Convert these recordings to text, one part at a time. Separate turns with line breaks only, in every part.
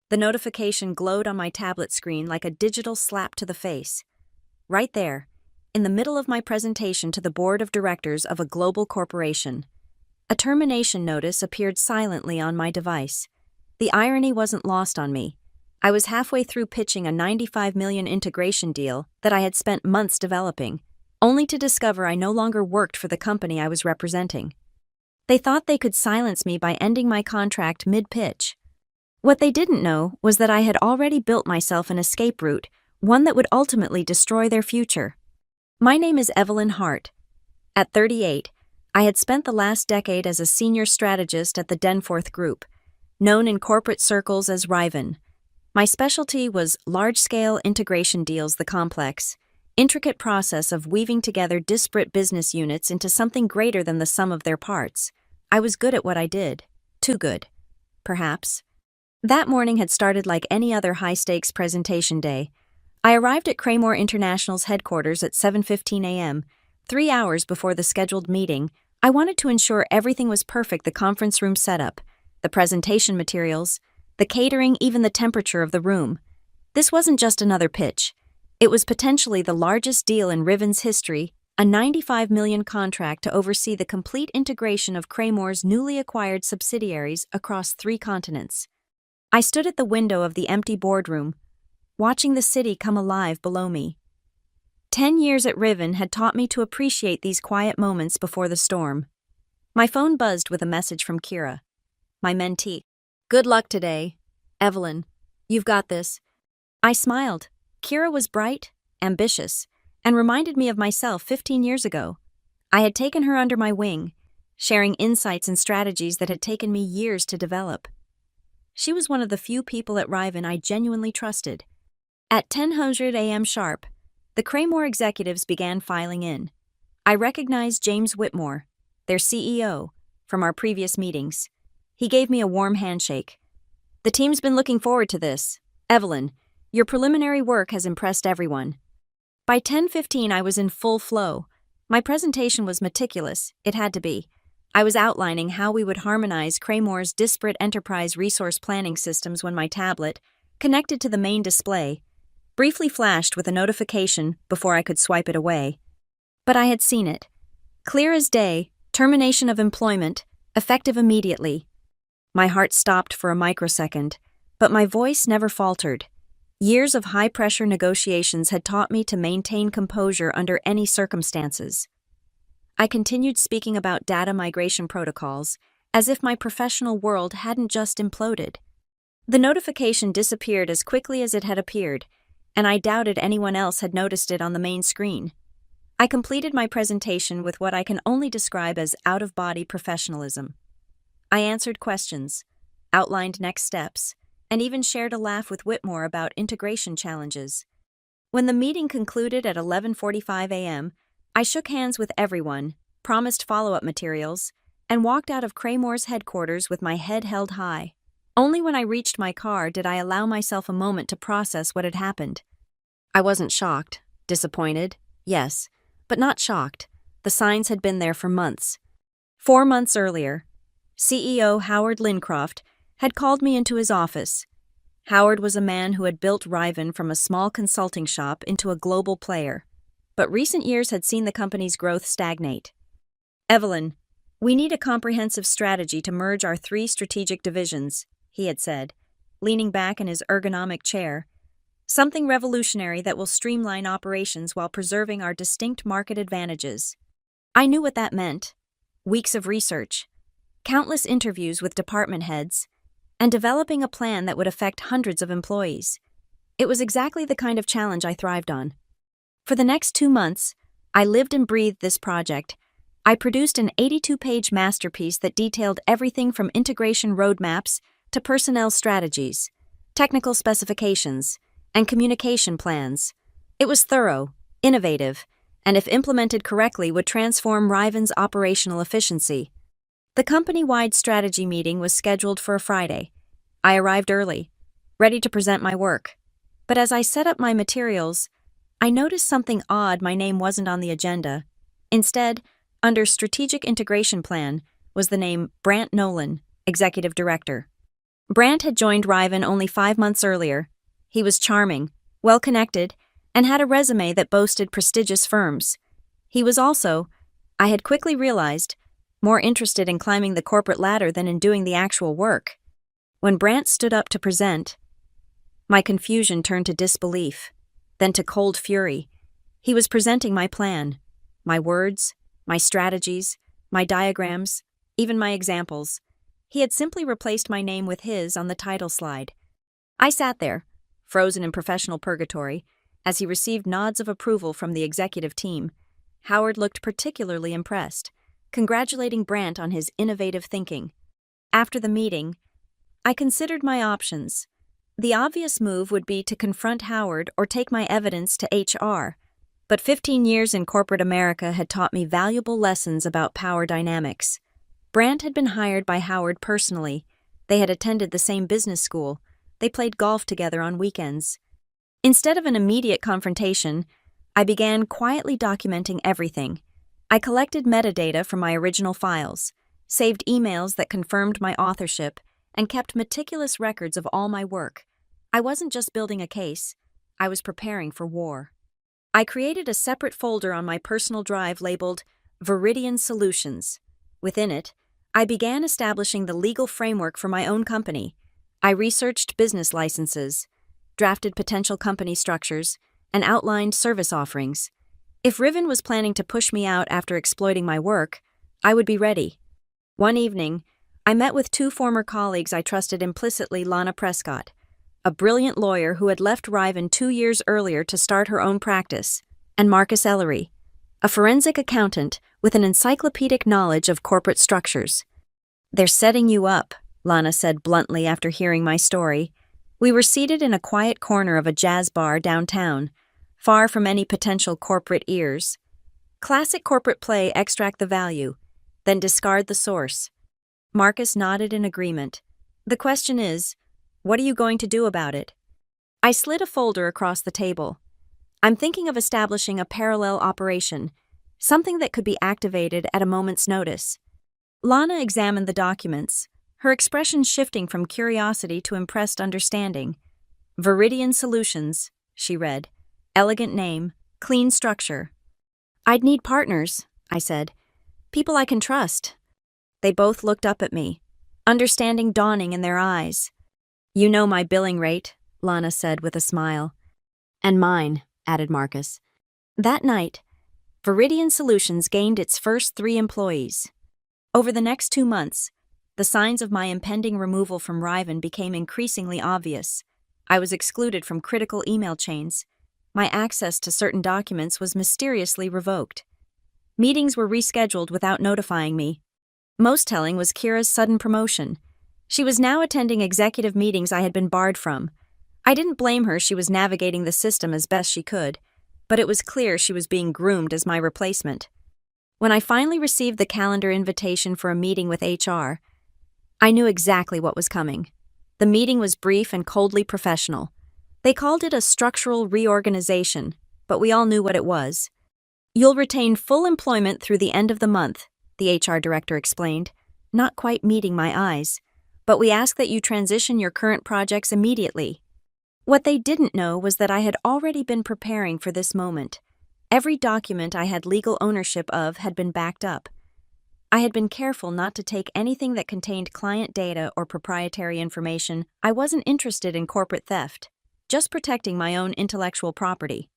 The notification glowed on my tablet screen like a digital slap to the face. Right there, in the middle of my presentation to the board of directors of a global corporation. A termination notice appeared silently on my device. The irony wasn't lost on me. I was halfway through pitching a $95 million integration deal that I had spent months developing, only to discover I no longer worked for the company I was representing. They thought they could silence me by ending my contract mid-pitch. What they didn't know was that I had already built myself an escape route, one that would ultimately destroy their future. My name is Evelyn Hart. At 38, I had spent the last decade as a senior strategist at the Denforth Group, known in corporate circles as Riven. My specialty was large-scale integration deals, the complex, intricate process of weaving together disparate business units into something greater than the sum of their parts. I was good at what I did. Too good, perhaps. That morning had started like any other high-stakes presentation day. I arrived at Craymore International's headquarters at 7:15 a.m., 3 hours before the scheduled meeting. I wanted to ensure everything was perfect: the conference room setup, the presentation materials, the catering, even the temperature of the room. This wasn't just another pitch. It was potentially the largest deal in Riven's history, a $95 million contract to oversee the complete integration of Craymore's newly acquired subsidiaries across 3 continents. I stood at the window of the empty boardroom, watching the city come alive below me. 10 years at Riven had taught me to appreciate these quiet moments before the storm. My phone buzzed with a message from Kira, my mentee. "Good luck today, Evelyn. You've got this." I smiled. Kira was bright, ambitious, and reminded me of myself 15 years ago. I had taken her under my wing, sharing insights and strategies that had taken me years to develop. She was one of the few people at Riven I genuinely trusted. At 10:00 a.m. sharp, the Craymore executives began filing in. I recognized James Whitmore, their CEO, from our previous meetings. He gave me a warm handshake. "The team's been looking forward to this. Evelyn, your preliminary work has impressed everyone." By 10:15, I was in full flow. My presentation was meticulous. It had to be. I was outlining how we would harmonize Craymore's disparate enterprise resource planning systems when my tablet, connected to the main display, briefly flashed with a notification before I could swipe it away. But I had seen it. Clear as day, termination of employment, effective immediately. My heart stopped for a microsecond, but my voice never faltered. Years of high-pressure negotiations had taught me to maintain composure under any circumstances. I continued speaking about data migration protocols, as if my professional world hadn't just imploded. The notification disappeared as quickly as it had appeared, and I doubted anyone else had noticed it on the main screen. I completed my presentation with what I can only describe as out-of-body professionalism. I answered questions, outlined next steps, and even shared a laugh with Whitmore about integration challenges. When the meeting concluded at 11:45 a.m., I shook hands with everyone, promised follow-up materials, and walked out of Craymore's headquarters with my head held high. Only when I reached my car did I allow myself a moment to process what had happened. I wasn't shocked, disappointed, yes, but not shocked. The signs had been there for months. 4 months earlier, CEO Howard Lincroft had called me into his office. Howard was a man who had built Riven from a small consulting shop into a global player, but recent years had seen the company's growth stagnate. "Evelyn, we need a comprehensive strategy to merge our 3 strategic divisions," he had said, leaning back in his ergonomic chair. "Something revolutionary that will streamline operations while preserving our distinct market advantages." I knew what that meant. Weeks of research, countless interviews with department heads, and developing a plan that would affect hundreds of employees. It was exactly the kind of challenge I thrived on. For the next 2 months, I lived and breathed this project. I produced an 82-page masterpiece that detailed everything from integration roadmaps to personnel strategies, technical specifications, and communication plans. It was thorough, innovative, and if implemented correctly would transform Riven's operational efficiency. The company-wide strategy meeting was scheduled for a Friday. I arrived early, ready to present my work. But as I set up my materials, I noticed something odd. My name wasn't on the agenda. Instead, under Strategic Integration Plan, was the name Brant Nolan, Executive Director. Brant had joined Riven only 5 months earlier. He was charming, well-connected, and had a resume that boasted prestigious firms. He was also, I had quickly realized, more interested in climbing the corporate ladder than in doing the actual work. When Brant stood up to present, my confusion turned to disbelief, then to cold fury. He was presenting my plan, my words, my strategies, my diagrams, even my examples. He had simply replaced my name with his on the title slide. I sat there, frozen in professional purgatory, as he received nods of approval from the executive team. Howard looked particularly impressed, congratulating Brant on his innovative thinking. After the meeting, I considered my options. The obvious move would be to confront Howard or take my evidence to HR, but 15 years in corporate America had taught me valuable lessons about power dynamics. Brant had been hired by Howard personally. They had attended the same business school. They played golf together on weekends. Instead of an immediate confrontation, I began quietly documenting everything. I collected metadata from my original files, saved emails that confirmed my authorship, and kept meticulous records of all my work. I wasn't just building a case, I was preparing for war. I created a separate folder on my personal drive labeled Viridian Solutions. Within it, I began establishing the legal framework for my own company. I researched business licenses, drafted potential company structures, and outlined service offerings. If Riven was planning to push me out after exploiting my work, I would be ready. One evening, I met with 2 former colleagues I trusted implicitly: Lana Prescott, a brilliant lawyer who had left Riven 2 years earlier to start her own practice, and Marcus Ellery, a forensic accountant with an encyclopedic knowledge of corporate structures. "They're setting you up," Lana said bluntly after hearing my story. We were seated in a quiet corner of a jazz bar downtown, far from any potential corporate ears. Classic corporate play: extract the value, then discard the source. Marcus nodded in agreement. "The question is, what are you going to do about it?" I slid a folder across the table. "I'm thinking of establishing a parallel operation, something that could be activated at a moment's notice." Lana examined the documents, her expression shifting from curiosity to impressed understanding. "Viridian Solutions," she read. "Elegant name, clean structure." "I'd need partners," I said. "People I can trust." They both looked up at me, understanding dawning in their eyes. "You know my billing rate," Lana said with a smile. "And mine," added Marcus. That night, Viridian Solutions gained its first 3 employees. Over the next 2 months, the signs of my impending removal from Riven became increasingly obvious. I was excluded from critical email chains. My access to certain documents was mysteriously revoked. Meetings were rescheduled without notifying me. Most telling was Kira's sudden promotion. She was now attending executive meetings I had been barred from. I didn't blame her; she was navigating the system as best she could, but it was clear she was being groomed as my replacement. When I finally received the calendar invitation for a meeting with HR, I knew exactly what was coming. The meeting was brief and coldly professional. They called it a structural reorganization, but we all knew what it was. "You'll retain full employment through the end of the month," the HR director explained, not quite meeting my eyes. "But we ask that you transition your current projects immediately." What they didn't know was that I had already been preparing for this moment. Every document I had legal ownership of had been backed up. I had been careful not to take anything that contained client data or proprietary information. I wasn't interested in corporate theft, just protecting my own intellectual property.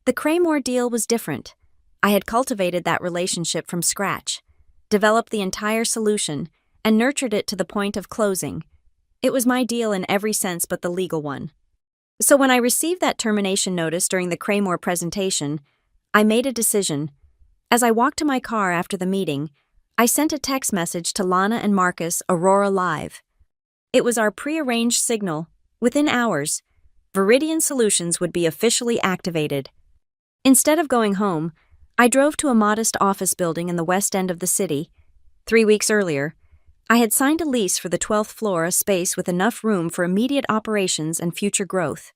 The Craymore deal was different. I had cultivated that relationship from scratch, developed the entire solution, and nurtured it to the point of closing. It was my deal in every sense but the legal one. So when I received that termination notice during the Craymore presentation, I made a decision. As I walked to my car after the meeting, I sent a text message to Lana and Marcus, Aurora Live. It was our prearranged signal. Within hours, Viridian Solutions would be officially activated. Instead of going home, I drove to a modest office building in the west end of the city. 3 weeks earlier, I had signed a lease for the 12th floor, a space with enough room for immediate operations and future growth.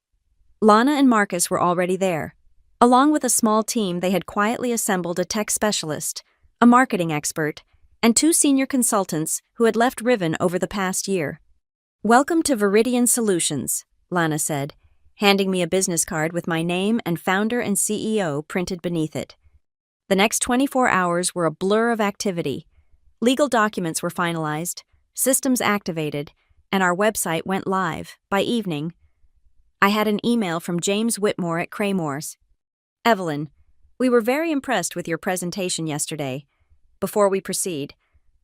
Lana and Marcus were already there. Along with a small team, they had quietly assembled a tech specialist, a marketing expert, and 2 senior consultants who had left Riven over the past year. Welcome to Viridian Solutions, Lana said, handing me a business card with my name and founder and CEO printed beneath it. The next 24 hours were a blur of activity. Legal documents were finalized, systems activated, and our website went live. By evening, I had an email from James Whitmore at Craymore's. Evelyn, we were very impressed with your presentation yesterday. Before we proceed,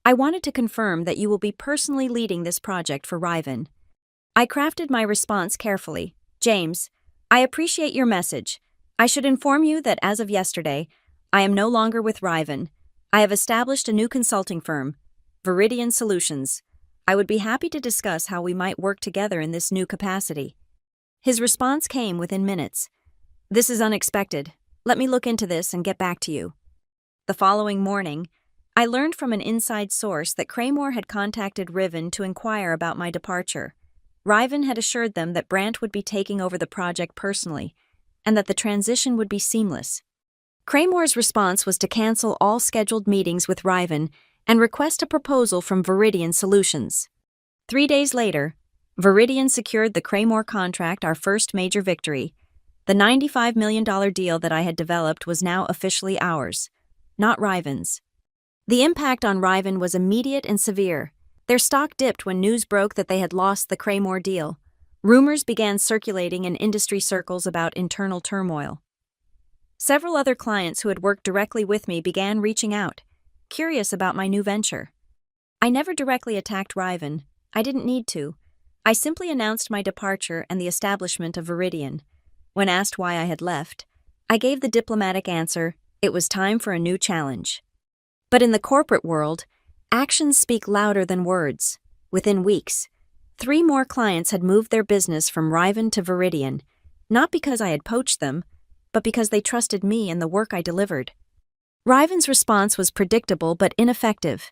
I wanted to confirm that you will be personally leading this project for Riven. I crafted my response carefully. James, I appreciate your message. I should inform you that as of yesterday, I am no longer with Riven. I have established a new consulting firm, Viridian Solutions. I would be happy to discuss how we might work together in this new capacity. His response came within minutes. This is unexpected. Let me look into this and get back to you. The following morning, I learned from an inside source that Craymore had contacted Riven to inquire about my departure. Riven had assured them that Brant would be taking over the project personally, and that the transition would be seamless. Craymore's response was to cancel all scheduled meetings with Riven and request a proposal from Viridian Solutions. 3 days later, Viridian secured the Craymore contract, our first major victory. The $95 million deal that I had developed was now officially ours, not Riven's. The impact on Riven was immediate and severe. Their stock dipped when news broke that they had lost the Craymore deal. Rumors began circulating in industry circles about internal turmoil. Several other clients who had worked directly with me began reaching out, curious about my new venture. I never directly attacked Riven. I didn't need to. I simply announced my departure and the establishment of Viridian. When asked why I had left, I gave the diplomatic answer, it was time for a new challenge. But in the corporate world, actions speak louder than words. Within weeks, 3 more clients had moved their business from Riven to Viridian, not because I had poached them, but because they trusted me and the work I delivered. Riven's response was predictable but ineffective.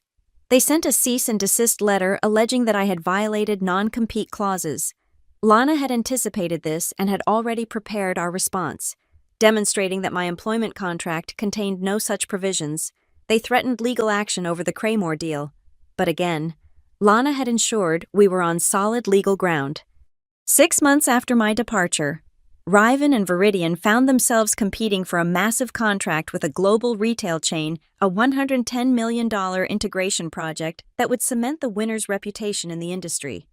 They sent a cease and desist letter alleging that I had violated non-compete clauses. Lana had anticipated this and had already prepared our response, demonstrating that my employment contract contained no such provisions. They threatened legal action over the Craymore deal. But again, Lana had ensured we were on solid legal ground. 6 months after my departure, Riven and Viridian found themselves competing for a massive contract with a global retail chain, a $110 million integration project that would cement the winner's reputation in the industry.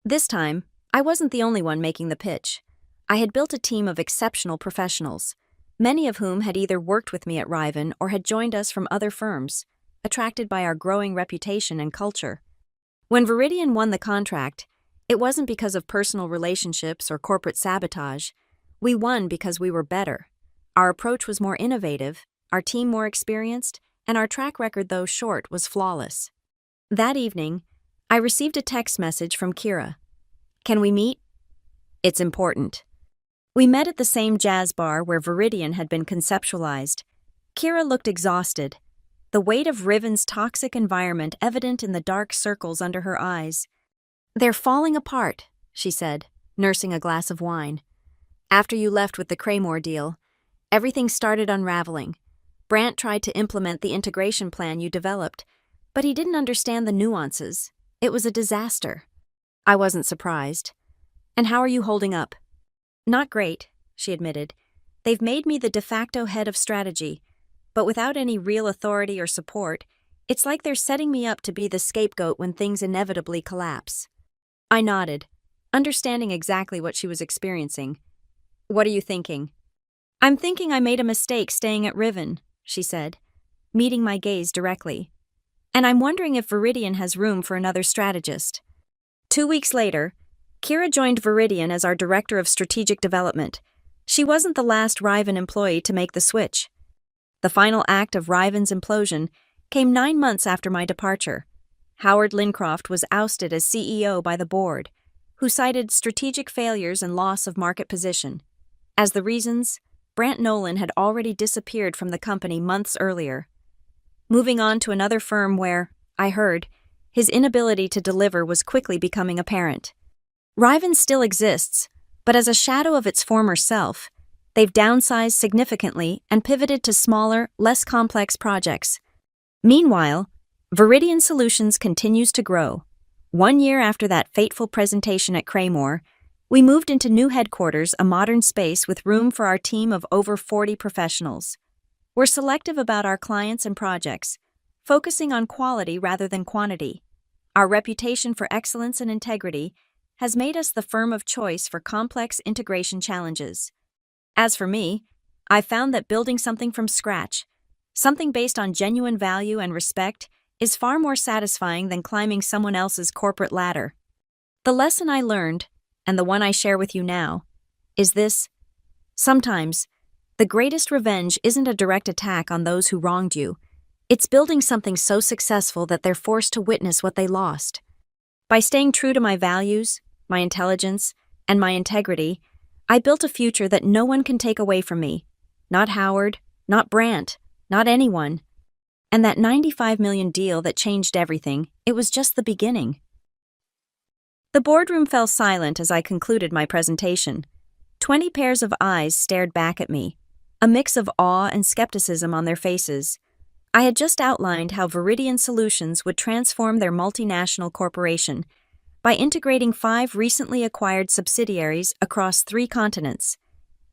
This time, I wasn't the only one making the pitch. I had built a team of exceptional professionals, many of whom had either worked with me at Riven or had joined us from other firms, attracted by our growing reputation and culture. When Viridian won the contract, it wasn't because of personal relationships or corporate sabotage. We won because we were better. Our approach was more innovative, our team more experienced, and our track record, though short, was flawless. That evening, I received a text message from Kira. Can we meet? It's important. We met at the same jazz bar where Viridian had been conceptualized. Kira looked exhausted, the weight of Riven's toxic environment evident in the dark circles under her eyes. They're falling apart, she said, nursing a glass of wine. After you left with the Craymore deal, everything started unraveling. Brant tried to implement the integration plan you developed, but he didn't understand the nuances. It was a disaster. I wasn't surprised. And how are you holding up? Not great, she admitted. They've made me the de facto head of strategy, but without any real authority or support, it's like they're setting me up to be the scapegoat when things inevitably collapse. I nodded, understanding exactly what she was experiencing. What are you thinking? I'm thinking I made a mistake staying at Riven, she said, meeting my gaze directly. And I'm wondering if Viridian has room for another strategist. 2 weeks later, Kira joined Viridian as our Director of Strategic Development. She wasn't the last Riven employee to make the switch. The final act of Riven's implosion came 9 months after my departure. Howard Lincroft was ousted as CEO by the board, who cited strategic failures and loss of market position. As the reasons, Brant Nolan had already disappeared from the company months earlier, moving on to another firm where, I heard, his inability to deliver was quickly becoming apparent. Riven still exists, but as a shadow of its former self, they've downsized significantly and pivoted to smaller, less complex projects. Meanwhile, Viridian Solutions continues to grow. 1 year after that fateful presentation at Craymore, we moved into new headquarters, a modern space with room for our team of over 40 professionals. We're selective about our clients and projects, focusing on quality rather than quantity. Our reputation for excellence and integrity has made us the firm of choice for complex integration challenges. As for me, I found that building something from scratch, something based on genuine value and respect, is far more satisfying than climbing someone else's corporate ladder. The lesson I learned, and the one I share with you now, is this: sometimes, the greatest revenge isn't a direct attack on those who wronged you. It's building something so successful that they're forced to witness what they lost. By staying true to my values, my intelligence, and my integrity, I built a future that no one can take away from me. Not Howard, not Brandt, not anyone. And that $95 million deal that changed everything, it was just the beginning. The boardroom fell silent as I concluded my presentation. 20 pairs of eyes stared back at me, a mix of awe and skepticism on their faces. I had just outlined how Viridian Solutions would transform their multinational corporation by integrating 5 recently acquired subsidiaries across 3 continents.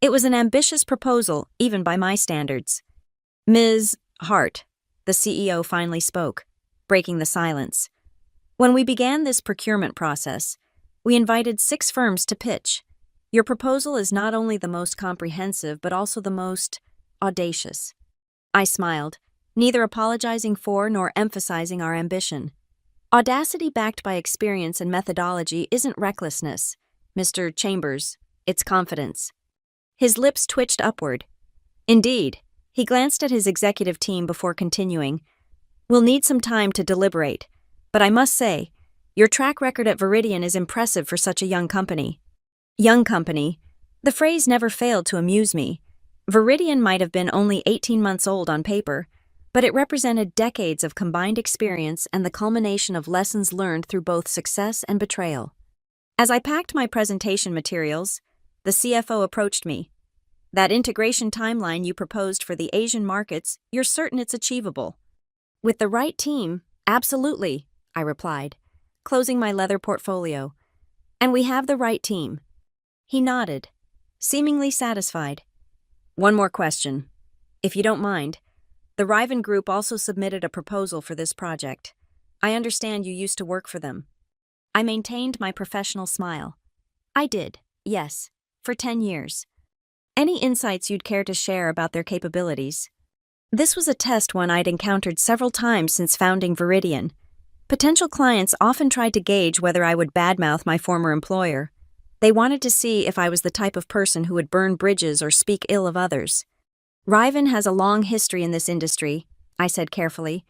It was an ambitious proposal, even by my standards. Ms. Hart, the CEO finally spoke, breaking the silence. When we began this procurement process, we invited 6 firms to pitch. Your proposal is not only the most comprehensive, but also the most audacious. I smiled, neither apologizing for nor emphasizing our ambition. Audacity backed by experience and methodology isn't recklessness, Mr. Chambers, it's confidence. His lips twitched upward. Indeed, he glanced at his executive team before continuing. We'll need some time to deliberate, but I must say, your track record at Viridian is impressive for such a young company. Young company. The phrase never failed to amuse me. Viridian might have been only 18 months old on paper, but it represented decades of combined experience and the culmination of lessons learned through both success and betrayal. As I packed my presentation materials, the CFO approached me. That integration timeline you proposed for the Asian markets, you're certain it's achievable? With the right team, absolutely, I replied, closing my leather portfolio. And we have the right team. He nodded, seemingly satisfied. One more question. If you don't mind, the Riven Group also submitted a proposal for this project. I understand you used to work for them. I maintained my professional smile. I did, yes, for 10 years. Any insights you'd care to share about their capabilities? This was a test one I'd encountered several times since founding Viridian. Potential clients often tried to gauge whether I would badmouth my former employer. They wanted to see if I was the type of person who would burn bridges or speak ill of others. Riven has a long history in this industry, I said carefully.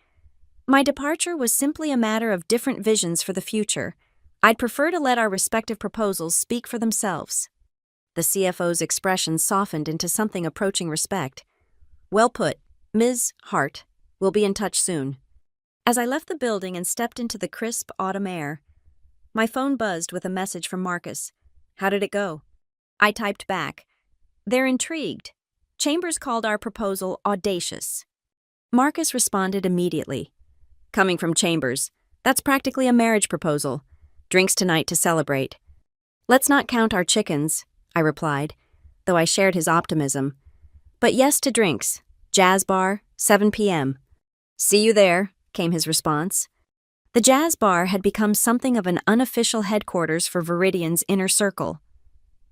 My departure was simply a matter of different visions for the future. I'd prefer to let our respective proposals speak for themselves. The CFO's expression softened into something approaching respect. Well put, Ms. Hart. We'll be in touch soon. As I left the building and stepped into the crisp autumn air, my phone buzzed with a message from Marcus. How did it go? I typed back. They're intrigued. Chambers called our proposal audacious. Marcus responded immediately. Coming from Chambers, that's practically a marriage proposal. Drinks tonight to celebrate. Let's not count our chickens, I replied, though I shared his optimism. But yes to drinks. Jazz bar, 7 p.m. See you there, came his response. The jazz bar had become something of an unofficial headquarters for Viridian's inner circle.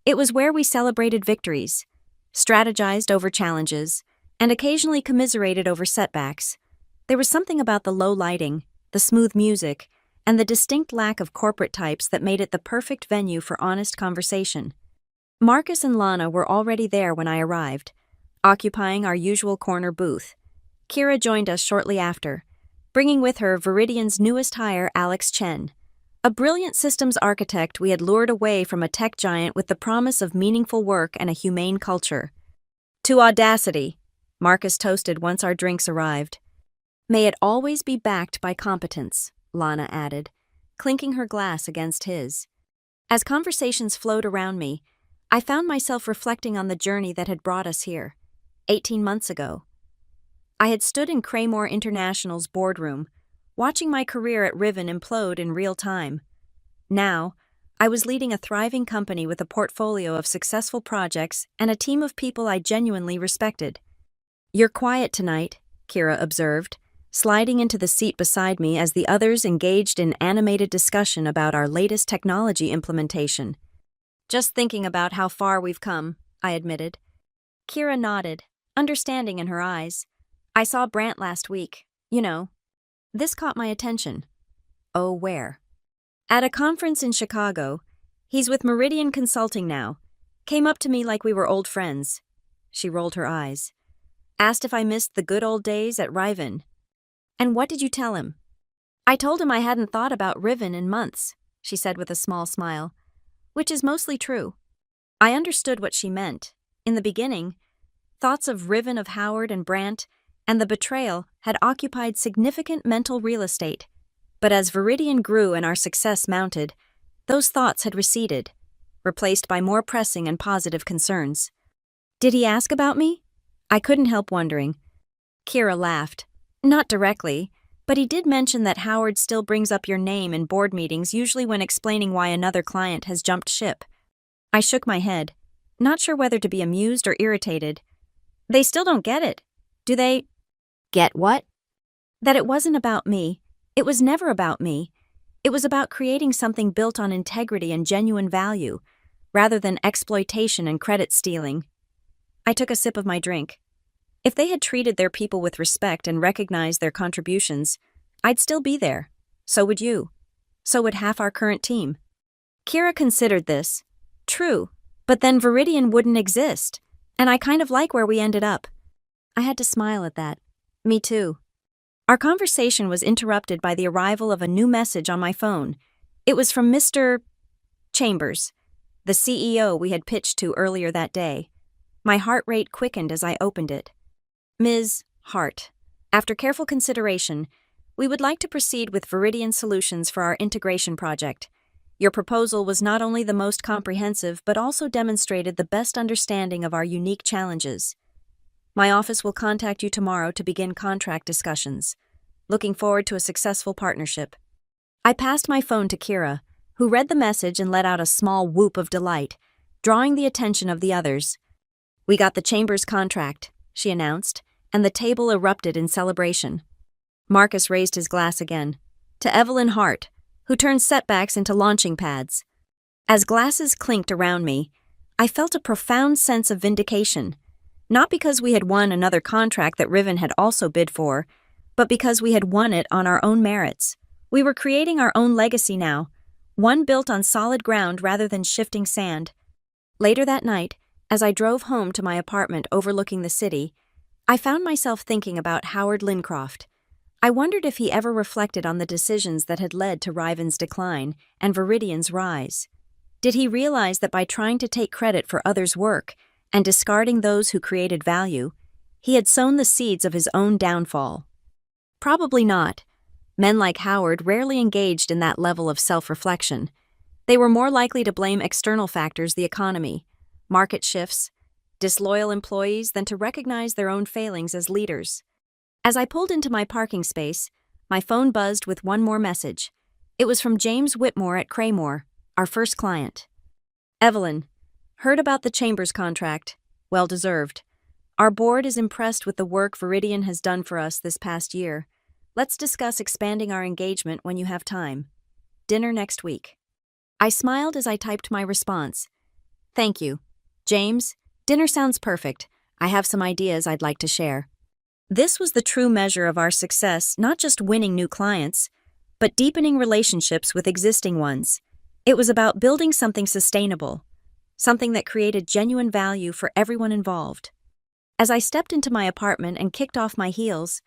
It was where we celebrated victories, strategized over challenges, and occasionally commiserated over setbacks. There was something about the low lighting, the smooth music, and the distinct lack of corporate types that made it the perfect venue for honest conversation. Marcus and Lana were already there when I arrived, occupying our usual corner booth. Kira joined us shortly after, bringing with her Viridian's newest hire, Alex Chen, a brilliant systems architect we had lured away from a tech giant with the promise of meaningful work and a humane culture. To audacity, Marcus toasted once our drinks arrived. May it always be backed by competence, Lana added, clinking her glass against his. As conversations flowed around me, I found myself reflecting on the journey that had brought us here, 18 months ago. I had stood in Craymore International's boardroom, watching my career at Riven implode in real time. Now, I was leading a thriving company with a portfolio of successful projects and a team of people I genuinely respected. "You're quiet tonight," Kira observed, sliding into the seat beside me as the others engaged in animated discussion about our latest technology implementation. "Just thinking about how far we've come," I admitted. Kira nodded, understanding in her eyes. "I saw Brant last week, you know." This caught my attention. "Oh, where?" "At a conference in Chicago. He's with Meridian Consulting now. Came up to me like we were old friends." She rolled her eyes. "Asked if I missed the good old days at Riven." "And what did you tell him?" "I told him I hadn't thought about Riven in months," she said with a small smile. "Which is mostly true." I understood what she meant. In the beginning, thoughts of Riven, of Howard and Brant, and the betrayal had occupied significant mental real estate. But as Viridian grew and our success mounted, those thoughts had receded, replaced by more pressing and positive concerns. "Did he ask about me?" I couldn't help wondering. Kira laughed. "Not directly, but he did mention that Howard still brings up your name in board meetings, usually when explaining why another client has jumped ship." I shook my head, not sure whether to be amused or irritated. "They still don't get it, do they?" "Get what?" "That it wasn't about me. It was never about me. It was about creating something built on integrity and genuine value, rather than exploitation and credit stealing." I took a sip of my drink. If they had treated their people with respect and recognized their contributions, I'd still be there. So would you. So would half our current team. Kira considered this. True, but then Viridian wouldn't exist, and I kind of like where we ended up. I had to smile at that. Me too. Our conversation was interrupted by the arrival of a new message on my phone. It was from Mr. Chambers, the CEO we had pitched to earlier that day. My heart rate quickened as I opened it. "Ms. Hart, after careful consideration, we would like to proceed with Viridian Solutions for our integration project. Your proposal was not only the most comprehensive but also demonstrated the best understanding of our unique challenges. My office will contact you tomorrow to begin contract discussions. Looking forward to a successful partnership." I passed my phone to Kira, who read the message and let out a small whoop of delight, drawing the attention of the others. "We got the Chambers contract," she announced, and the table erupted in celebration. Marcus raised his glass again. "To Evelyn Hart, who turned setbacks into launching pads." As glasses clinked around me, I felt a profound sense of vindication. Not because we had won another contract that Riven had also bid for, but because we had won it on our own merits. We were creating our own legacy now, one built on solid ground rather than shifting sand. Later that night, as I drove home to my apartment overlooking the city, I found myself thinking about Howard Lincroft. I wondered if he ever reflected on the decisions that had led to Riven's decline and Viridian's rise. Did he realize that by trying to take credit for others' work and discarding those who created value, he had sown the seeds of his own downfall? Probably not. Men like Howard rarely engaged in that level of self-reflection. They were more likely to blame external factors, the economy, market shifts, disloyal employees, than to recognize their own failings as leaders. As I pulled into my parking space, my phone buzzed with one more message. It was from James Whitmore at Craymore, our first client. "Evelyn, heard about the Chambers contract. Well deserved. Our board is impressed with the work Viridian has done for us this past year. Let's discuss expanding our engagement when you have time. Dinner next week." I smiled as I typed my response. "Thank you. James, dinner sounds perfect. I have some ideas I'd like to share." This was the true measure of our success, not just winning new clients, but deepening relationships with existing ones. It was about building something sustainable, something that created genuine value for everyone involved. As I stepped into my apartment and kicked off my heels,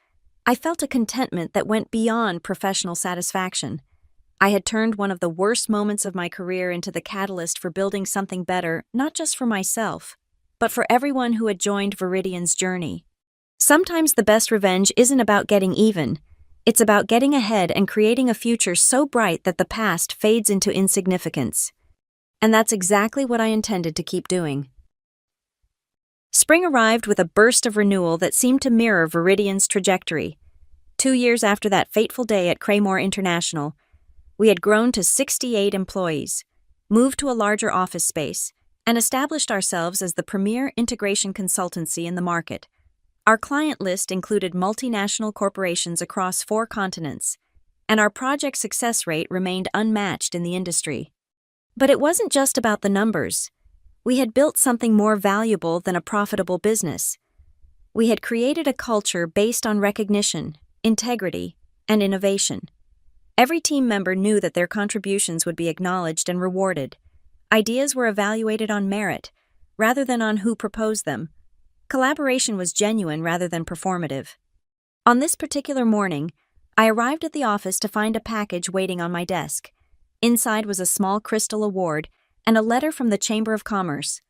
I felt a contentment that went beyond professional satisfaction. I had turned one of the worst moments of my career into the catalyst for building something better, not just for myself, but for everyone who had joined Viridian's journey. Sometimes the best revenge isn't about getting even. It's about getting ahead and creating a future so bright that the past fades into insignificance. And that's exactly what I intended to keep doing. Spring arrived with a burst of renewal that seemed to mirror Viridian's trajectory. 2 years after that fateful day at Craymore International, we had grown to 68 employees, moved to a larger office space, and established ourselves as the premier integration consultancy in the market. Our client list included multinational corporations across 4 continents, and our project success rate remained unmatched in the industry. But it wasn't just about the numbers. We had built something more valuable than a profitable business. We had created a culture based on recognition, integrity, and innovation. Every team member knew that their contributions would be acknowledged and rewarded. Ideas were evaluated on merit, rather than on who proposed them. Collaboration was genuine rather than performative. On this particular morning, I arrived at the office to find a package waiting on my desk. Inside was a small crystal award and a letter from the Chamber of Commerce.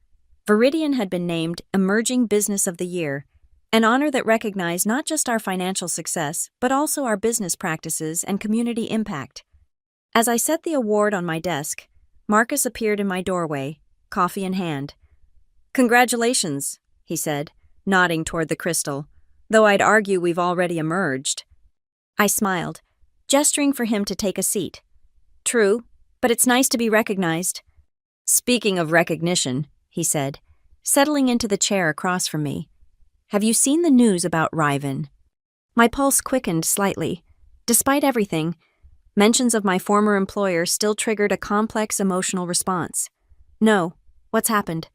Viridian had been named Emerging Business of the Year, an honor that recognized not just our financial success, but also our business practices and community impact. As I set the award on my desk, Marcus appeared in my doorway, coffee in hand. "Congratulations," he said, nodding toward the crystal, "though I'd argue we've already emerged." I smiled, gesturing for him to take a seat. "True, but it's nice to be recognized." "Speaking of recognition," he said, settling into the chair across from me, "have you seen the news about Riven?" My pulse quickened slightly. Despite everything, mentions of my former employer still triggered a complex emotional response. "No, what's happened?"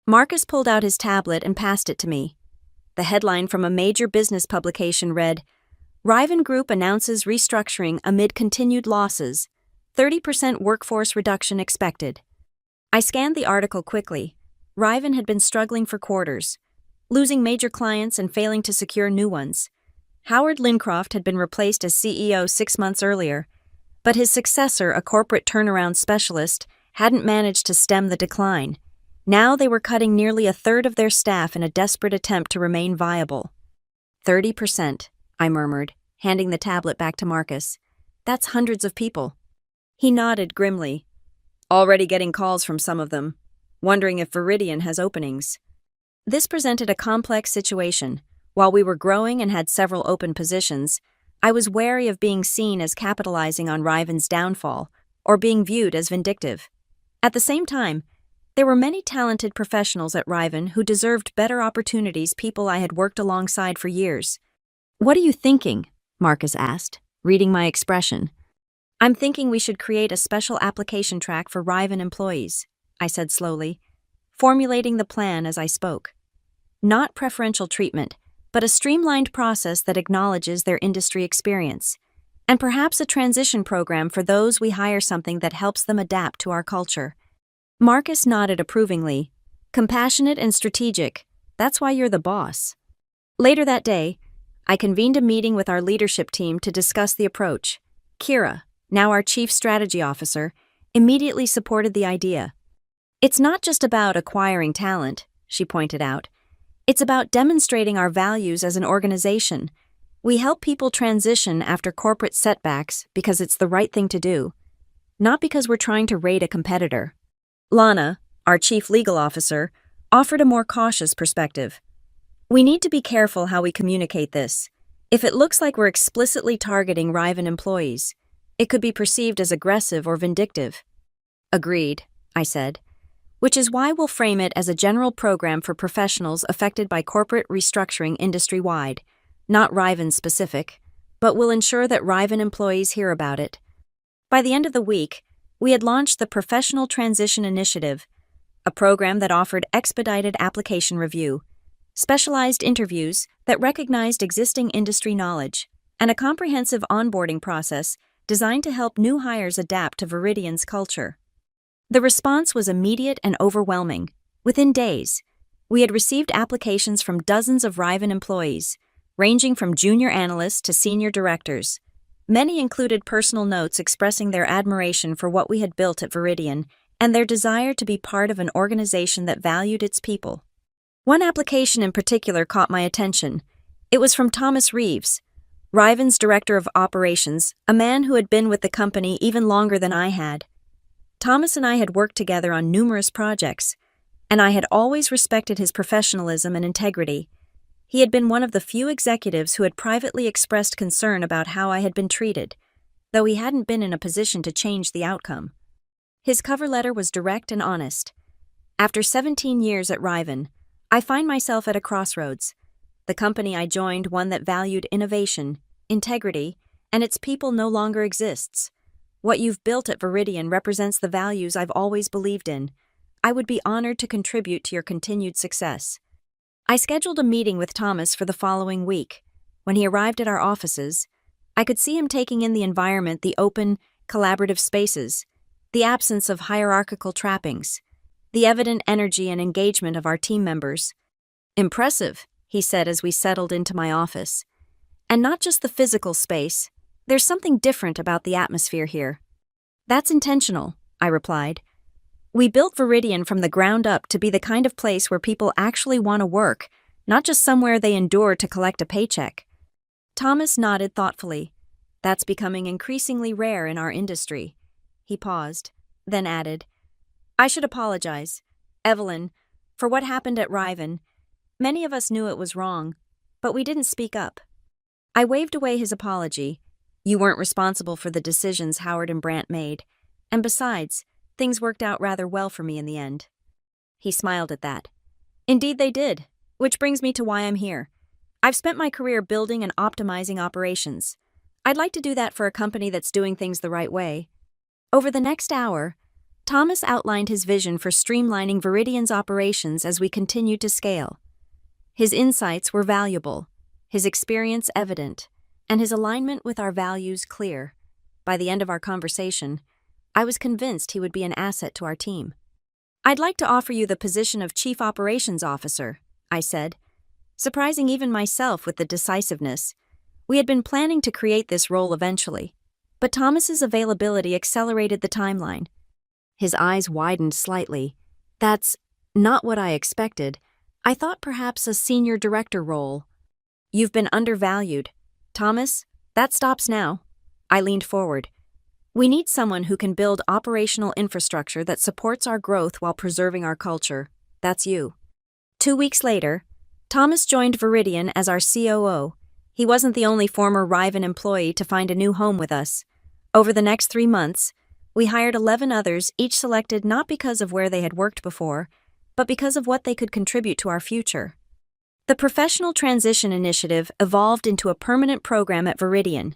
Marcus pulled out his tablet and passed it to me. The headline from a major business publication read, "Riven Group announces restructuring amid continued losses. 30% workforce reduction expected." I scanned the article quickly. Riven had been struggling for quarters, losing major clients and failing to secure new ones. Howard Lincroft had been replaced as CEO 6 months earlier, but his successor, a corporate turnaround specialist, hadn't managed to stem the decline. Now they were cutting nearly a third of their staff in a desperate attempt to remain viable. 30%, I murmured, handing the tablet back to Marcus. "That's hundreds of people." He nodded grimly. "Already getting calls from some of them, wondering if Viridian has openings." This presented a complex situation. While we were growing and had several open positions, I was wary of being seen as capitalizing on Riven's downfall or being viewed as vindictive. At the same time, there were many talented professionals at Riven who deserved better opportunities, people I had worked alongside for years. "What are you thinking?" Marcus asked, reading my expression. "I'm thinking we should create a special application track for Riven employees," I said slowly, formulating the plan as I spoke. Not preferential treatment, but a streamlined process that acknowledges their industry experience, and perhaps a transition program for those we hire, something that helps them adapt to our culture. Marcus nodded approvingly. "Compassionate and strategic. That's why you're the boss." Later that day, I convened a meeting with our leadership team to discuss the approach. Kira, now our Chief Strategy Officer, immediately supported the idea. "It's not just about acquiring talent," she pointed out. "It's about demonstrating our values as an organization. We help people transition after corporate setbacks because it's the right thing to do, not because we're trying to raid a competitor." Lana, our Chief Legal Officer, offered a more cautious perspective. "We need to be careful how we communicate this. If it looks like we're explicitly targeting Riven employees, it could be perceived as aggressive or vindictive." "Agreed," I said. "Which is why we'll frame it as a general program for professionals affected by corporate restructuring industry-wide, not Riven-specific, but we'll ensure that Riven employees hear about it." By the end of the week, we had launched the Professional Transition Initiative, a program that offered expedited application review, specialized interviews that recognized existing industry knowledge, and a comprehensive onboarding process designed to help new hires adapt to Viridian's culture. The response was immediate and overwhelming. Within days, we had received applications from dozens of Riven employees, ranging from junior analysts to senior directors. Many included personal notes expressing their admiration for what we had built at Viridian and their desire to be part of an organization that valued its people. One application in particular caught my attention. It was from Thomas Reeves, Riven's Director of Operations, a man who had been with the company even longer than I had. Thomas and I had worked together on numerous projects, and I had always respected his professionalism and integrity. He had been one of the few executives who had privately expressed concern about how I had been treated, though he hadn't been in a position to change the outcome. His cover letter was direct and honest. After 17 years at Riven, I find myself at a crossroads. The company I joined, one that valued innovation, integrity, and its people no longer exists. What you've built at Viridian represents the values I've always believed in. I would be honored to contribute to your continued success. I scheduled a meeting with Thomas for the following week. When he arrived at our offices, I could see him taking in the environment, the open, collaborative spaces, the absence of hierarchical trappings, the evident energy and engagement of our team members. "Impressive," he said as we settled into my office. "And not just the physical space. There's something different about the atmosphere here." "That's intentional," I replied. "We built Viridian from the ground up to be the kind of place where people actually want to work, not just somewhere they endure to collect a paycheck." Thomas nodded thoughtfully. "That's becoming increasingly rare in our industry." He paused, then added, "I should apologize, Evelyn, for what happened at Riven. Many of us knew it was wrong, but we didn't speak up." I waved away his apology. "You weren't responsible for the decisions Howard and Brant made, and besides, things worked out rather well for me in the end." He smiled at that. "Indeed they did, which brings me to why I'm here. I've spent my career building and optimizing operations. I'd like to do that for a company that's doing things the right way." Over the next hour, Thomas outlined his vision for streamlining Viridian's operations as we continued to scale. His insights were valuable, his experience evident, and his alignment with our values clear. By the end of our conversation, I was convinced he would be an asset to our team. "I'd like to offer you the position of Chief Operations Officer," I said, surprising even myself with the decisiveness. We had been planning to create this role eventually, but Thomas's availability accelerated the timeline. His eyes widened slightly. "That's not what I expected. I thought perhaps a senior director role." "You've been undervalued. Thomas, that stops now." I leaned forward. "We need someone who can build operational infrastructure that supports our growth while preserving our culture. That's you." 2 weeks later, Thomas joined Viridian as our COO. He wasn't the only former Riven employee to find a new home with us. Over the next 3 months, we hired 11 others, each selected not because of where they had worked before, but because of what they could contribute to our future. The Professional Transition Initiative evolved into a permanent program at Viridian,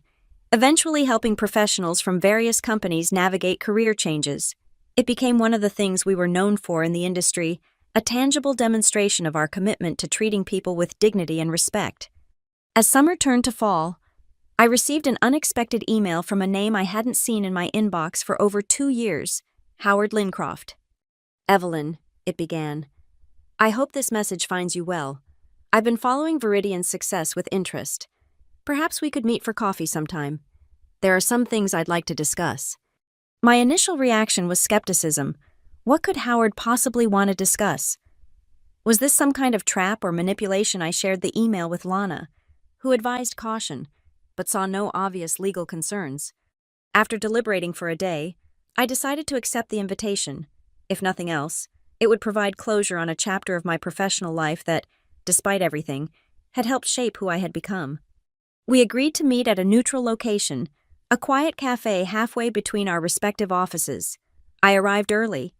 eventually helping professionals from various companies navigate career changes. It became one of the things we were known for in the industry, a tangible demonstration of our commitment to treating people with dignity and respect. As summer turned to fall, I received an unexpected email from a name I hadn't seen in my inbox for over 2 years, Howard Lincroft. "Evelyn," it began, "I hope this message finds you well. I've been following Viridian's success with interest. Perhaps we could meet for coffee sometime. There are some things I'd like to discuss." My initial reaction was skepticism. What could Howard possibly want to discuss? Was this some kind of trap or manipulation? I shared the email with Lana, who advised caution, but saw no obvious legal concerns. After deliberating for a day, I decided to accept the invitation. If nothing else, it would provide closure on a chapter of my professional life that, despite everything, had helped shape who I had become. We agreed to meet at a neutral location, a quiet cafe halfway between our respective offices. I arrived early,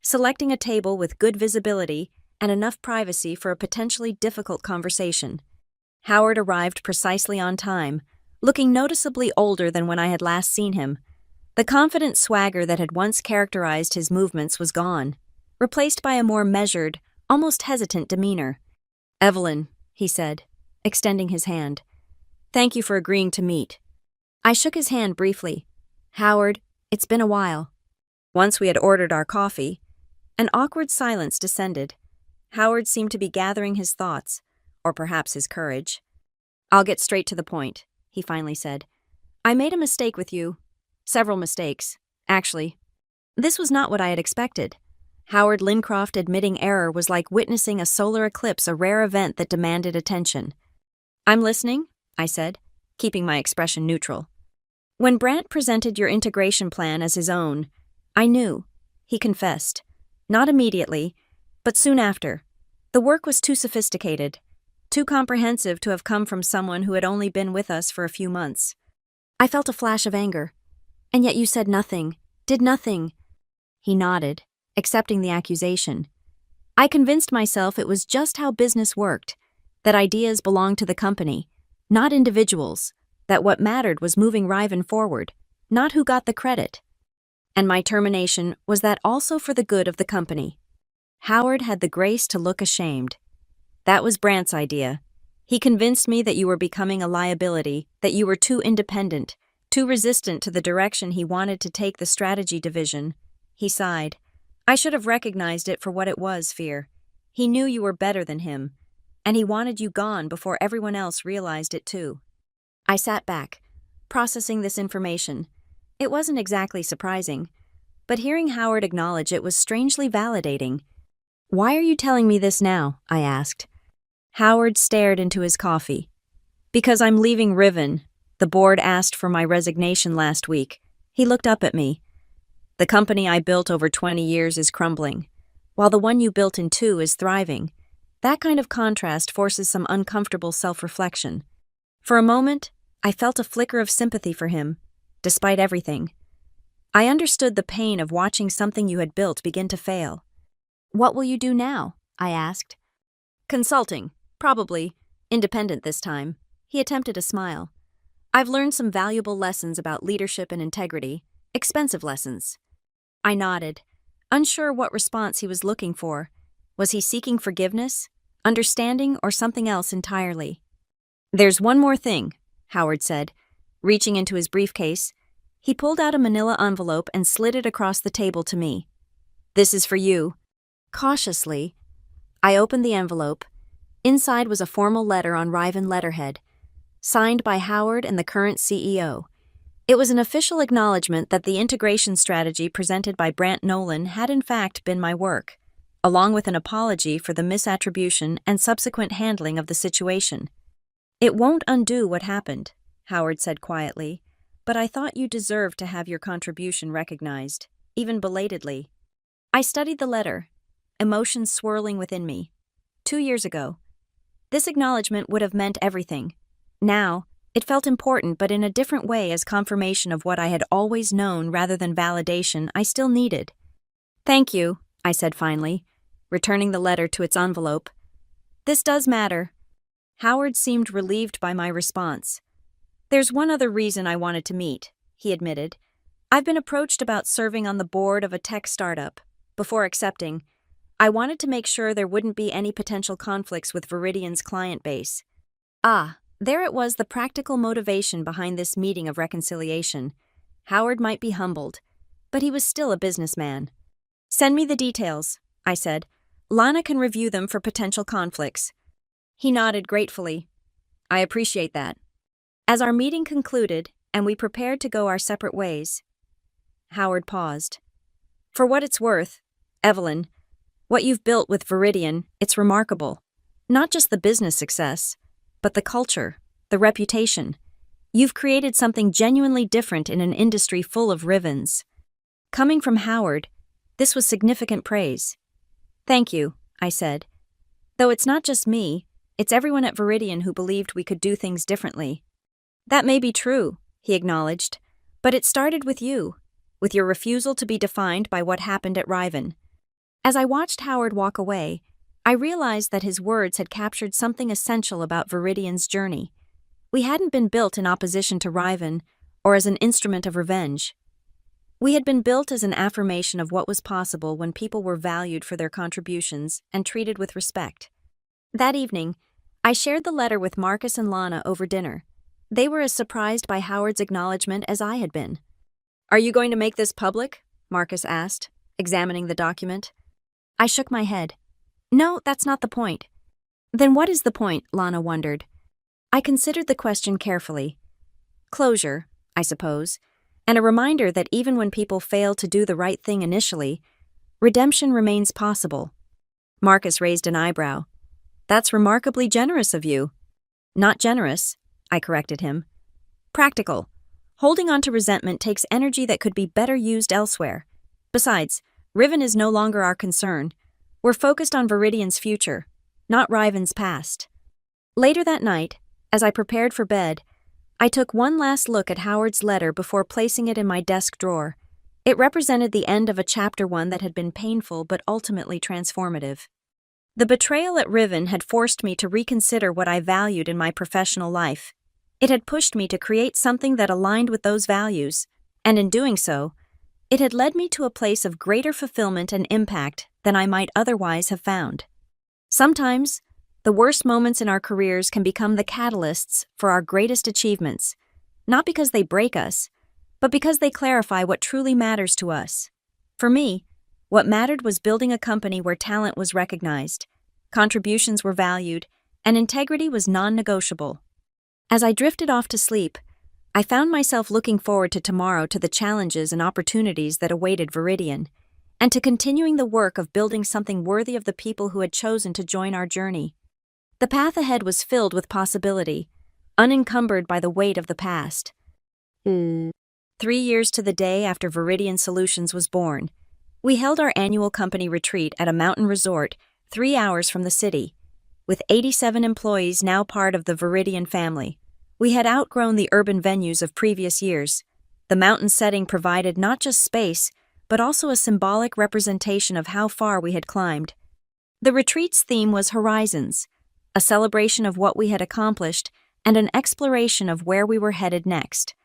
selecting a table with good visibility and enough privacy for a potentially difficult conversation. Howard arrived precisely on time, looking noticeably older than when I had last seen him. The confident swagger that had once characterized his movements was gone, replaced by a more measured, almost hesitant demeanor. "Evelyn," he said, extending his hand. "Thank you for agreeing to meet." I shook his hand briefly. "Howard, it's been a while." Once we had ordered our coffee, an awkward silence descended. Howard seemed to be gathering his thoughts, or perhaps his courage. "I'll get straight to the point," he finally said. "I made a mistake with you. Several mistakes, actually." This was not what I had expected. Howard Lincroft admitting error was like witnessing a solar eclipse, a rare event that demanded attention. "I'm listening," I said, keeping my expression neutral. "When Brant presented your integration plan as his own, I knew," he confessed. "Not immediately, but soon after. The work was too sophisticated. too comprehensive to have come from someone who had only been with us for a few months. I felt a flash of anger. And yet you said nothing, did nothing. He nodded, accepting the accusation. I convinced myself it was just how business worked, that ideas belonged to the company, not individuals, that what mattered was moving Riven forward, not who got the credit. And my termination was that also for the good of the company. Howard had the grace to look ashamed. That was Brant's idea. He convinced me that you were becoming a liability, that you were too independent, too resistant to the direction he wanted to take the strategy division. He sighed. I should have recognized it for what it was, Fear. He knew you were better than him, and he wanted you gone before everyone else realized it too. I sat back, processing this information. It wasn't exactly surprising, but hearing Howard acknowledge it was strangely validating. Why are you telling me this now? I asked. Howard stared into his coffee. Because I'm leaving Riven. The board asked for my resignation last week. He looked up at me. The company I built over 20 years is crumbling, while the one you built in 2 is thriving. That kind of contrast forces some uncomfortable self-reflection. For a moment, I felt a flicker of sympathy for him, despite everything. I understood the pain of watching something you had built begin to fail. What will you do now? I asked. Consulting, probably. Independent this time. He attempted a smile. I've learned some valuable lessons about leadership and integrity, expensive lessons. I nodded, unsure what response he was looking for. Was he seeking forgiveness, understanding, or something else entirely? There's one more thing, Howard said. Reaching into his briefcase, he pulled out a manila envelope and slid it across the table to me. This is for you. Cautiously, I opened the envelope. Inside was a formal letter on Riven letterhead, signed by Howard and the current CEO. It was an official acknowledgement that the integration strategy presented by Brant Nolan had in fact been my work, along with an apology for the misattribution and subsequent handling of the situation. It won't undo what happened, Howard said quietly, but I thought you deserved to have your contribution recognized, even belatedly. I studied the letter, emotions swirling within me. 2 years ago, this acknowledgement would have meant everything. Now, it felt important, but in a different way, as confirmation of what I had always known rather than validation I still needed. Thank you, I said finally, returning the letter to its envelope. This does matter. Howard seemed relieved by my response. There's one other reason I wanted to meet, he admitted. I've been approached about serving on the board of a tech startup. Before accepting, I wanted to make sure there wouldn't be any potential conflicts with Viridian's client base. There it was, the practical motivation behind this meeting of reconciliation. Howard might be humbled, but he was still a businessman. Send me the details, I said. Lana can review them for potential conflicts. He nodded gratefully. I appreciate that. As our meeting concluded and we prepared to go our separate ways, Howard paused. For what it's worth, Evelyn, what you've built with Viridian, it's remarkable. Not just the business success, but the culture, the reputation. You've created something genuinely different in an industry full of Rivens. Coming from Howard, this was significant praise. Thank you, I said. Though it's not just me, it's everyone at Viridian who believed we could do things differently. That may be true, he acknowledged, but it started with you, with your refusal to be defined by what happened at Riven. As I watched Howard walk away, I realized that his words had captured something essential about Viridian's journey. We hadn't been built in opposition to Riven or as an instrument of revenge. We had been built as an affirmation of what was possible when people were valued for their contributions and treated with respect. That evening, I shared the letter with Marcus and Lana over dinner. They were as surprised by Howard's acknowledgement as I had been. Are you going to make this public? Marcus asked, examining the document. I shook my head. No, that's not the point. Then what is the point? Lana wondered. I considered the question carefully. Closure, I suppose, and a reminder that even when people fail to do the right thing initially, redemption remains possible. Marcus raised an eyebrow. That's remarkably generous of you. Not generous, I corrected him. Practical. Holding on to resentment takes energy that could be better used elsewhere. Besides, Riven is no longer our concern. We're focused on Viridian's future, not Riven's past. Later that night, as I prepared for bed, I took one last look at Howard's letter before placing it in my desk drawer. It represented the end of a chapter one that had been painful but ultimately transformative. The betrayal at Riven had forced me to reconsider what I valued in my professional life. It had pushed me to create something that aligned with those values, and in doing so, it had led me to a place of greater fulfillment and impact than I might otherwise have found. Sometimes, the worst moments in our careers can become the catalysts for our greatest achievements, not because they break us, but because they clarify what truly matters to us. For me, what mattered was building a company where talent was recognized, contributions were valued, and integrity was non-negotiable. As I drifted off to sleep, I found myself looking forward to tomorrow, to the challenges and opportunities that awaited Viridian, and to continuing the work of building something worthy of the people who had chosen to join our journey. The path ahead was filled with possibility, unencumbered by the weight of the past. 3 years to the day after Viridian Solutions was born, we held our annual company retreat at a mountain resort 3 hours from the city. With 87 employees now part of the Viridian family, we had outgrown the urban venues of previous years. The mountain setting provided not just space, but also a symbolic representation of how far we had climbed. The retreat's theme was Horizons, a celebration of what we had accomplished and an exploration of where we were headed next.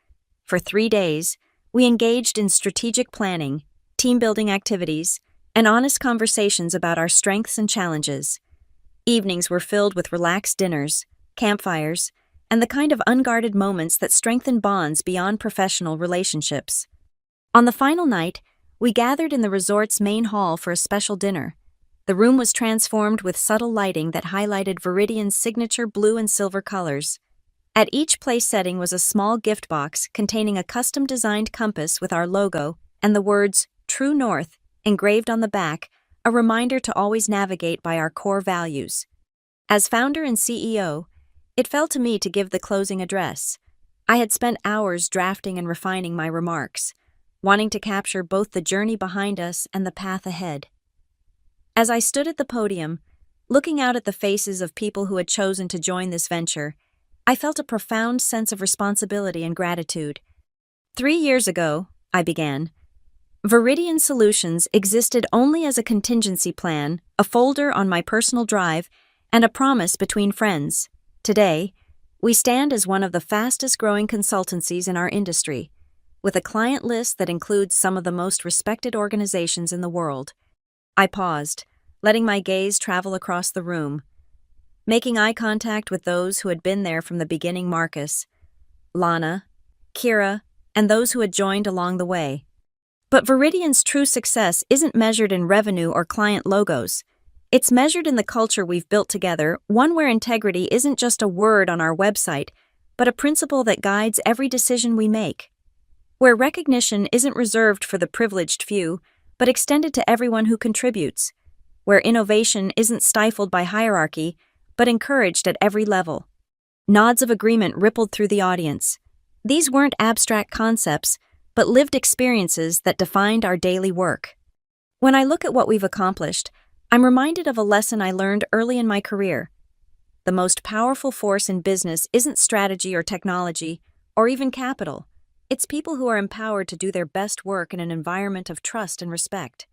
For 3 days, we engaged in strategic planning, team-building activities, and honest conversations about our strengths and challenges. Evenings were filled with relaxed dinners, campfires, and the kind of unguarded moments that strengthen bonds beyond professional relationships. On the final night, we gathered in the resort's main hall for a special dinner. The room was transformed with subtle lighting that highlighted Viridian's signature blue and silver colors. At each place setting was a small gift box containing a custom-designed compass with our logo and the words True North engraved on the back, a reminder to always navigate by our core values. As founder and CEO, it fell to me to give the closing address. I had spent hours drafting and refining my remarks, wanting to capture both the journey behind us and the path ahead. As I stood at the podium, looking out at the faces of people who had chosen to join this venture, I felt a profound sense of responsibility and gratitude. 3 years ago, I began, Viridian Solutions existed only as a contingency plan, a folder on my personal drive, and a promise between friends. Today, we stand as one of the fastest-growing consultancies in our industry, with a client list that includes some of the most respected organizations in the world. I paused, letting my gaze travel across the room, making eye contact with those who had been there from the beginning: Marcus, Lana, Kira, and those who had joined along the way. But Viridian's true success isn't measured in revenue or client logos. It's measured in the culture we've built together, one where integrity isn't just a word on our website, but a principle that guides every decision we make. Where recognition isn't reserved for the privileged few, but extended to everyone who contributes. Where innovation isn't stifled by hierarchy, but encouraged at every level. Nods of agreement rippled through the audience. These weren't abstract concepts, but lived experiences that defined our daily work. When I look at what we've accomplished, I'm reminded of a lesson I learned early in my career. The most powerful force in business isn't strategy or technology, or even capital. It's people who are empowered to do their best work in an environment of trust and respect.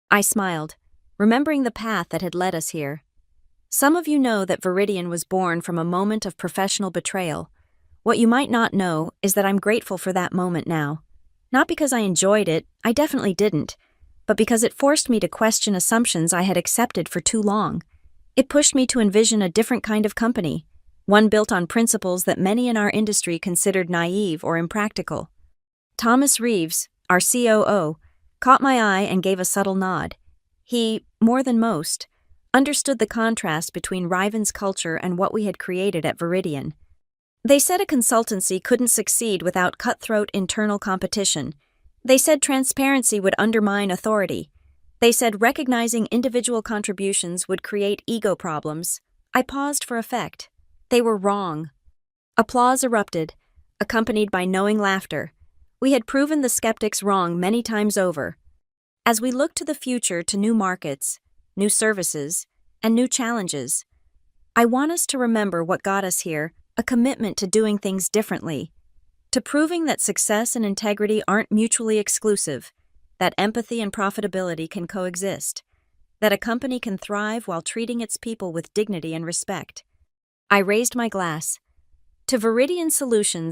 I smiled, remembering the path that had led us here. Some of you know that Viridian was born from a moment of professional betrayal. What you might not know is that I'm grateful for that moment now. Not because I enjoyed it, I definitely didn't, but because it forced me to question assumptions I had accepted for too long. It pushed me to envision a different kind of company, one built on principles that many in our industry considered naive or impractical. Thomas Reeves, our COO, caught my eye and gave a subtle nod. He, more than most, understood the contrast between Riven's culture and what we had created at Viridian. They said a consultancy couldn't succeed without cutthroat internal competition. They said transparency would undermine authority. They said recognizing individual contributions would create ego problems. I paused for effect. They were wrong. Applause erupted, accompanied by knowing laughter. We had proven the skeptics wrong many times over. As we looked to the future, to new markets, new services, and new challenges, I want us to remember what got us here, a commitment to doing things differently, to proving that success and integrity aren't mutually exclusive, that empathy and profitability can coexist, that a company can thrive while treating its people with dignity and respect. I raised my glass to Viridian Solutions